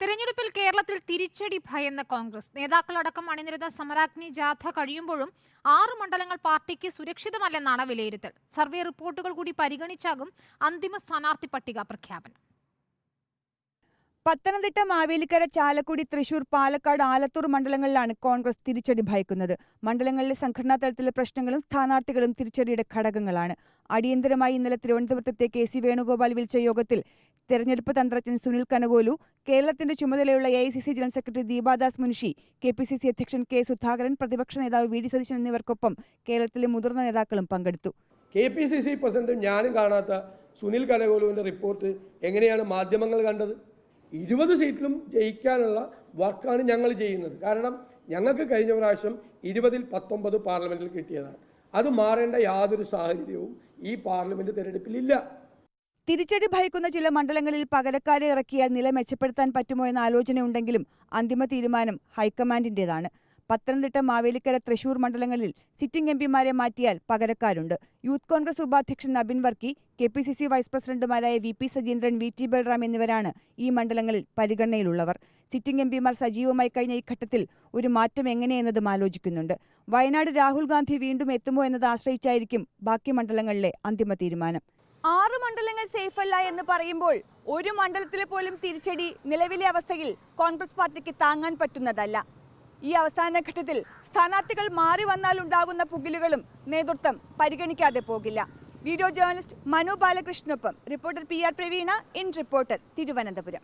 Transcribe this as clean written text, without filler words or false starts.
തെരഞ്ഞെടുപ്പിൽ കേരളത്തിൽ തിരിച്ചടി ഭയന്ന കോൺഗ്രസ് നേതാക്കളടക്കം അണിനിരന്ന സമരാഗ്നി ജാഥ കഴിയുമ്പോഴും 6 മണ്ഡലങ്ങൾ പാർട്ടിക്ക് സുരക്ഷിതമല്ലെന്നാണ് വിലയിരുത്തൽ. സർവേ റിപ്പോർട്ടുകൾ കൂടി പരിഗണിച്ചാകും അന്തിമ സ്ഥാനാർത്ഥി പട്ടിക പ്രഖ്യാപനം. പത്തനംതിട്ട, മാവേലിക്കര, ചാലക്കുടി, തൃശൂർ, പാലക്കാട്, ആലത്തൂർ മണ്ഡലങ്ങളിലാണ് കോൺഗ്രസ് തിരിച്ചടി ഭയക്കുന്നത്. മണ്ഡലങ്ങളിലെ സംഘടനാ തലത്തിലെ പ്രശ്നങ്ങളും സ്ഥാനാർത്ഥികളും തിരിച്ചടിയുടെ ഘടകങ്ങളാണ്. അടിയന്തരമായി ഇന്നലെ തിരുവനന്തപുരത്തെ കെ സി വേണുഗോപാൽ വിളിച്ച യോഗത്തിൽ തെരഞ്ഞെടുപ്പ് തന്ത്രജ്ഞൻ സുനിൽ കനകോലു, കേരളത്തിന്റെ ചുമതലയുള്ള AICC general secretary Deepa Das Munshi, KPCC അധ്യക്ഷൻ കെ സുധാകരൻ, പ്രതിപക്ഷ നേതാവ് VD സതീശൻ എന്നിവർക്കൊപ്പം കേരളത്തിലെ മുതിർന്ന നേതാക്കളും പങ്കെടുത്തു. KPCC പ്രസിഡന്റും ഞാനും കാണാത്ത സുനിൽ കനകോലുവിന്റെ റിപ്പോർട്ട് എങ്ങനെയാണ് മാധ്യമങ്ങൾ കണ്ടത്? 20 സീറ്റിലും ജയിക്കാനുള്ള വർക്കാണ് ഞങ്ങൾ ചെയ്യുന്നത്. കാരണം ഞങ്ങൾക്ക് കഴിഞ്ഞ പ്രാവശ്യം 20-ൽ 19 പാർലമെന്റിൽ കിട്ടിയതാണ്. അത് മാറേണ്ട യാതൊരു സാഹചര്യവും ഈ പാർലമെന്റ് തെരഞ്ഞെടുപ്പിലില്ല. തിരിച്ചടി ഭയക്കുന്ന ചില മണ്ഡലങ്ങളിൽ പകരക്കാരെ ഇറക്കിയാൽ നില മെച്ചപ്പെടുത്താൻ പറ്റുമോ എന്ന ആലോചനയുണ്ടെങ്കിലും അന്തിമ തീരുമാനം ഹൈക്കമാൻഡിന്റേതാണ്. പത്തനംതിട്ട, മാവേലിക്കര, തൃശൂർ മണ്ഡലങ്ങളിൽ സിറ്റിംഗ് MPമാരെ മാറ്റിയാൽ പകരക്കാരുണ്ട്. യൂത്ത് കോൺഗ്രസ് ഉപാധ്യക്ഷൻ നബിൻ വർക്കി, KPCC വൈസ് പ്രസിഡന്റുമാരായ VP സജീന്ദ്രൻ, VT ബൽറാം എന്നിവരാണ് ഈ മണ്ഡലങ്ങളിൽ പരിഗണനയിലുള്ളവർ. സിറ്റിംഗ് MPമാർ സജീവമായി കഴിഞ്ഞ ഈ ഘട്ടത്തിൽ ഒരു മാറ്റം എങ്ങനെയെന്നതും ആലോചിക്കുന്നുണ്ട്. വയനാട് രാഹുൽ ഗാന്ധി വീണ്ടും എത്തുമോ എന്നത് ആശ്രയിച്ചായിരിക്കും ബാക്കി മണ്ഡലങ്ങളിലെ അന്തിമ തീരുമാനം. 6 മണ്ഡലങ്ങൾ സേഫല്ല എന്ന് പറയുമ്പോൾ ഒരു മണ്ഡലത്തിലെ പോലും തിരിച്ചടി നിലവിലെ അവസ്ഥയിൽ കോൺഗ്രസ് പാർട്ടിക്ക് താങ്ങാൻ പറ്റുന്നതല്ല. ഈ അവസാന ഘട്ടത്തിൽ സ്ഥാനാർത്ഥികൾ മാറി വന്നാൽ ഉണ്ടാകുന്ന പുകിലുകളും നേതൃത്വം പരിഗണിക്കാതെ പോകില്ല. വീഡിയോ ജേർണലിസ്റ്റ് മനു ബാലകൃഷ്ണനൊപ്പം reporter PR Praveena, in reporter, Thiruvananthapuram.